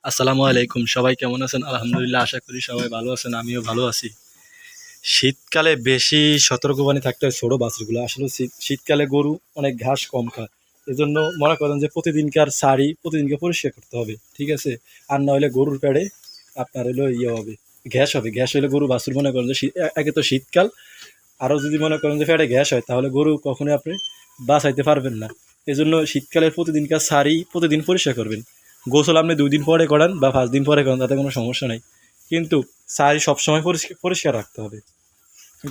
আসসালামু আলাইকুম। সবাই কেমন আছেন? আলহামদুলিল্লাহ, আশা করি সবাই ভালো আছেন। আমিও ভালো আছি। শীতকালে বেশি সতর্কবাণী থাকতে হয় ছোট বাছুরগুলো। আসলে শীতকালে গরু অনেক ঘাস কম খায়। এজন্য মনে করেন যে প্রতিদিনকার সারি প্রতিদিনকে পরিষ্কার করতে হবে। ঠিক আছে? আর না হলে গরুর পেটে আপনার হলো হবে, গ্যাস হবে। গ্যাস হলে গরু বাছুর মনে করেন যে একে তো শীতকাল, আরও যদি মনে করেন যে পেটে গ্যাস হয় তাহলে গরু কখনোই আপনি বাঁচাইতে পারবেন না। এজন্য শীতকালের প্রতিদিনকার সারি প্রতিদিন পরিষ্কার করবেন। গোসল আপনি 2 দিন পরে করান বা 5 দিন পরে করান, তাতে কোনো সমস্যা নাই। কিন্তু সারি সবসময় পরিষ্কার পরিষ্কার রাখতে হবে।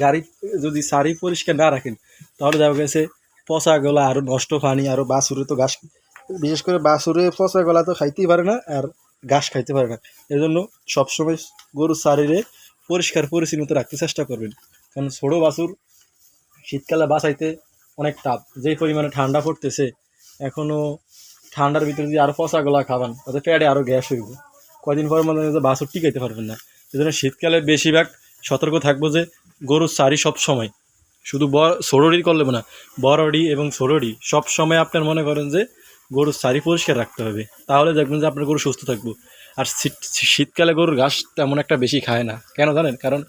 গাড়ি যদি সারি পরিষ্কার না রাখেন তাহলে দেখা গেছে পচা গলা আরও নষ্ট পানি, আরও বাছুরে তো ঘাস, বিশেষ করে বাছুরে পচা গলা তো খাইতেই পারে না আর ঘাস খাইতে পারে না। এজন্য সবসময় গরুর শরীরে পরিষ্কার পরিচ্ছন্নত রাখতে চেষ্টা করবেন। কারণ ছোটো বাছুর শীতকালে বাঁচাইতে অনেক টাফ। যেই পরিমাণে ঠান্ডা পড়তেছে, এখনও ঠান্ডার ভিতরে যদি আরও পচা গলা খাবান তাতে পেটে আরও গ্যাস হইব। কয়দিন পর মনে হয় যে বাছুর টিকাইতে পারবেন না। এজন্য শীতকালে বেশিরভাগ সতর্ক থাকবো যে গরুর সারি সব সময়, শুধু ছোড়ড়ি করলে না, বড়ড়ি এবং ছোড়ড়ি সব সময় আপনার মনে করেন যে গরুর সারি পরিষ্কার রাখতে হবে। তাহলে দেখবেন যে আপনার গরু সুস্থ থাকবো। আর শীতকালে গরুর ঘাস তেমন একটা বেশি খায় না, কেন জানেন? কারণ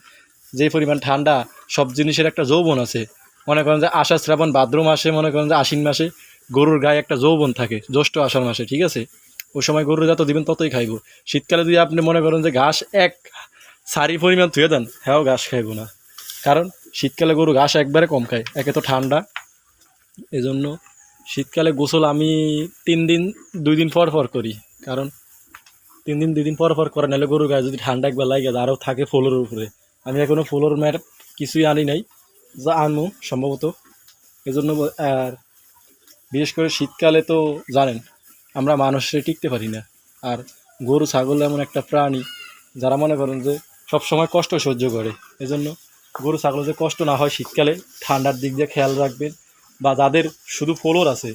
যে পরিমাণ ঠান্ডা, সব জিনিসের একটা যৌবন আছে। মনে করেন যে আষাঢ় শ্রাবণ ভাদ্র মাসে, মনে করেন যে আশ্বিন মাসে গরুর গায়ে একটা যৌবন থাকে, জ্যৈষ্ঠ আষাঢ় মাসে। ঠিক আছে? ওই সময় গরু যত দিবেন ততই খাইব। শীতকালে যদি আপনি মনে করেন যে ঘাস এক সারি পরিমাণ ধুয়ে দেন, হ্যাঁ ঘাস খাইব না। কারণ শীতকালে গরু ঘাস একবারে কম খায়, একে তো ঠান্ডা। এজন্য শীতকালে গোসল আমি 3 দিন 2 দিন পর পর করি। কারণ 3 দিন 2 দিন পর পর করে নাহলে গরুর গায়ে যদি ঠান্ডা একবার লাগে আরও থাকে ফ্লোরের উপরে। আমি এখনও ফ্লোর ম্যাট কিছুই আনি নাই, যা আনবো সম্ভবত। এজন্য আর বিশেষ করে শীতকালে তো জানেন আমরা মানুষে টিকতে পারি না। আর গরু ছাগল এমন একটা প্রাণী যারা মনে করেন যে সবসময় কষ্ট সহ্য করে। এজন্য গরু ছাগল যে কষ্ট না হয় শীতকালে, ঠান্ডার দিক দিয়ে খেয়াল রাখবেন। বা যাদের শুধু ফ্লোর আছে,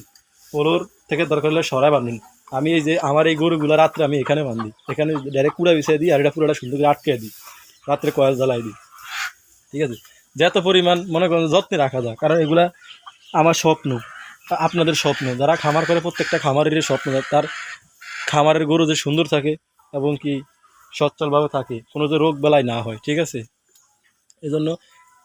ফ্লোর থেকে দরকার হলে সরাই বাঁধবেন। আমি এই যে আমার এই গরুগুলো রাত্রে আমি এখানে বাঁধি, এখানে ডাইরেক্ট কুড়া বিছিয়ে দিই আর এটা পুরোটা সুন্দর করে আটকে দিই, রাত্রে কয়েল জ্বালাই দিই। ঠিক আছে? যত পরিমাণ মনে করেন যত্নে রাখা যায়, কারণ এগুলা আমার স্বপ্ন, আপনাদের স্বপ্ন, যারা খামার করে প্রত্যেকটা খামারেরই স্বপ্ন তার খামারের গরু যে সুন্দর থাকে এবং কি সচ্ছলভাবে থাকে, কোনো যে রোগ বেলায় না হয়। ঠিক আছে? এই জন্য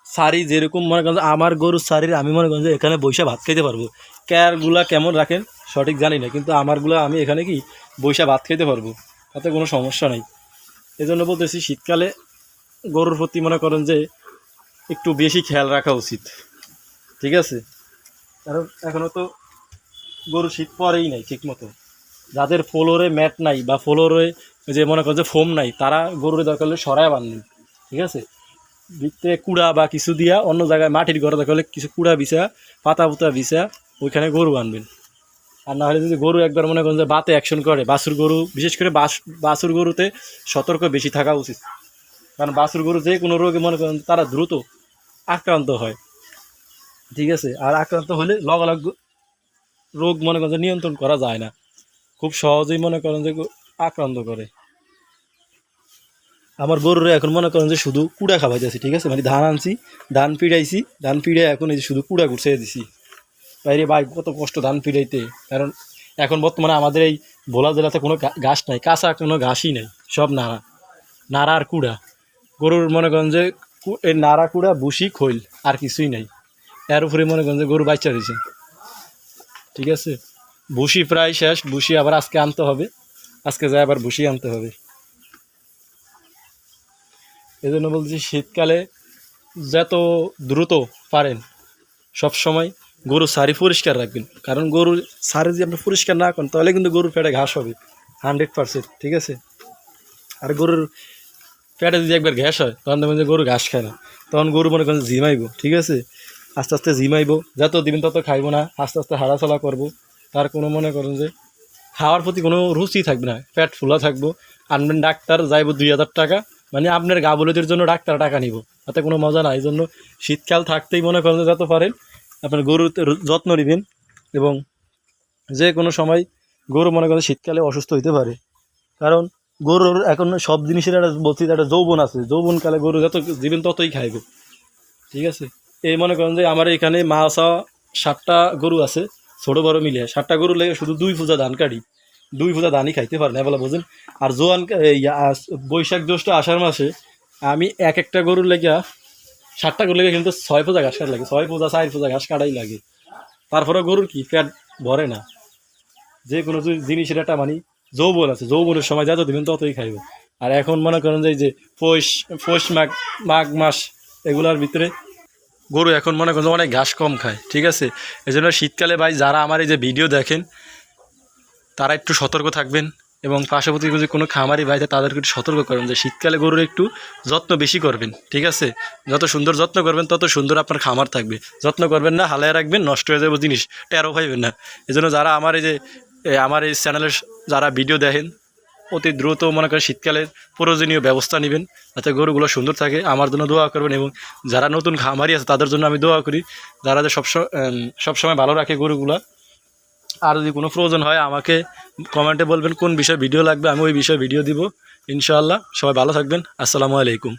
সারি যেরকম মনে করেন আমার গরুর সারির আমি মনে করেন যে এখানে বৈশা ভাত খাইতে পারবো। ক্যারগুলা কেমন রাখেন সঠিক জানি না, কিন্তু আমারগুলো আমি এখানে কি বৈশা ভাত খাইতে পারবো, তাতে কোনো সমস্যা নাই। এই জন্য বলতেছি শীতকালে গরুর প্রতি মনে করেন যে একটু বেশি খেয়াল রাখা উচিত। ঠিক আছে? কারণ এখনও তো গরু শীত পরেই নাই ঠিক মতো। যাদের ফ্লোরে ম্যাট নাই বা ফ্লোরে যে মনে করেন যে ফোম নাই, তারা গরুর দরকার হলে সরায় বাঁধবেন। ঠিক আছে? ভিতরে কুড়া বা কিছু দিয়া অন্য জায়গায় মাটির ঘরে দরকার হলে কিছু কুড়া বিছা, পাতা পুতা বিছা ওইখানে গরু আনবেন। আর না হলে যদি গরু একবার মনে করেন যে বাতে অ্যাকশন করে, বাছুর গরু বিশেষ করে বাছুর গরুতে সতর্ক বেশি থাকা উচিত। কারণ বাছুর গরু যে কোনো রোগে মনে করেন তারা দ্রুত আক্রান্ত হয়। ঠিক আছে? আর আক্রান্ত হলে লগালগ রোগ মনে করেন যে নিয়ন্ত্রণ করা যায় না, খুব সহজেই মনে করেন যে আক্রান্ত করে। আমার গরুরে এখন মনে করেন যে শুধু কুড়া খাওয়াইতেছি। ঠিক আছে? মানে ধান আনছি, ধান পিড়াইছি, ধান পিড়ে এখন এই যে শুধু কুড়া গুছিয়ে দিছি। বাইরে ভাই কত কষ্ট ধান পিড়াইতে। কারণ এখন বর্তমানে আমাদের এই ভোলা জেলাতে কোনো ঘাস নাই, কাঁচা কোনো ঘাসই নেই, সব নাড়া, নাড়া আর কুড়া। গরুর মনে করেন যে এই নাড়া কুড়া ভুসি খৈল আর কিছুই নাই। এর উপরে মনে করেন যে গরু বাচ্চা দিয়েছে। ঠিক আছে? ভুসি প্রায় শেষ, ভুসি আবার আজকে আনতে হবে, আজকে যাই আবার ভুসি আনতে হবে। এই জন্য বলছি শীতকালে যত দ্রুত পারেন সব সময় গরুর সারি পরিষ্কার রাখবেন। কারণ গরুর সারি যদি আপনি পরিষ্কার না করেন তাহলে কিন্তু গরুর পেটে ঘাস হবে 100%। ঠিক আছে? আর গরুর পেটে যদি একবার ঘাস হয় তখন দেখবেন যে গরু ঘাস খায় না, তখন গরু মনে করেন ঝিমাইব। ঠিক আছে? আস্তে আস্তে ঝিমাইব, যত দিবেন তত খাইব না, আস্তে আস্তে হাঁটাচলা করবো। তার কোনো মনে করেন যে খাওয়ার প্রতি কোনো রুচি থাকবে না, পেট ফুলা থাকবো। আনবেন ডাক্তার, যাইব 2000 টাকা, মানে আপনার গা বলদের জন্য ডাক্তার টাকা নিব, তাতে কোনো মজা না। এই জন্য শীতকাল থাকতেই মনে করেন যে যত পারেন আপনার গরুর যত্ন নেবেন। এবং যে কোনো সময় গরু মনে করেন শীতকালে অসুস্থ হইতে পারে, কারণ গরুর এখন সব জিনিসের একটা বলছি একটা যৌবন আছে, যৌবনকালে গরু যত জীবেন ততই খাইব। ঠিক আছে? এই মনে করেন যে আমার এখানে মাছা 7টা গরু আছে, ছোটো বড়ো মিলিয়ে 7টা গরু লেগে শুধু 2 পূজা ধান কাটি, 2 পূজা ধানই খাইতে পারে না বলে বুঝেন। আর জোয়ান বৈশাখ জ্যৈষ্ঠ আষাঢ় মাসে আমি একটা গরুর লেগে 7টা গরুর লেগে কিন্তু 6 পূজা ঘাস কাটা লাগে, 6 পূজা 4 পূজা ঘাস কাটাই লাগে। তারপরে গরুর কি পেট ভরে না। যে কোনো জিনিসের একটা মানে যৌবন আছে, যৌবনের সময় যত দিবেন ততই খাইব। আর এখন মনে করেন যে পৌষ মাঘ মাস এগুলার ভিতরে গরু এখন মনে করেন অনেক ঘাস কম খায়, ঠিক আছে। এই জন্য শীতকালে ভাই যারা আমার এই যে ভিডিও দেখেন তারা একটু সতর্ক থাকবেন, এবং পার্শ্ববর্তী যদি কোনো খামারি ভাই থাকে তাদেরকে একটু সতর্ক করবেন যে শীতকালে গরুর একটু যত্ন বেশি করবেন, ঠিক আছে। যত সুন্দর যত্ন করবেন তত সুন্দর আপনার খামার থাকবে। যত্ন করবেন না, হালায় রাখবেন, নষ্ট হয়ে যাবে জিনিস, টেরও পাইবেন না। এই জন্য যারা আমার এই চ্যানেলের যারা ভিডিও দেখেন অতি দ্রুত মনে করেন শীতকালের প্রয়োজনীয় ব্যবস্থা নেবেন যাতে গরুগুলো সুন্দর থাকে। আমার জন্য দোয়া করবেন, এবং যারা নতুন খামারি আছে তাদের জন্য আমি দোয়া করি যারা সবসময় ভালো রাখে গরুগুলা। আর যদি কোনো প্রয়োজন হয় আমাকে কমেন্টে বলবেন কোন বিষয়ে ভিডিও লাগবে, আমি ওই বিষয়ে ভিডিও দিব ইনশাআল্লাহ। সবাই ভালো থাকবেন। আসসালামু আলাইকুম।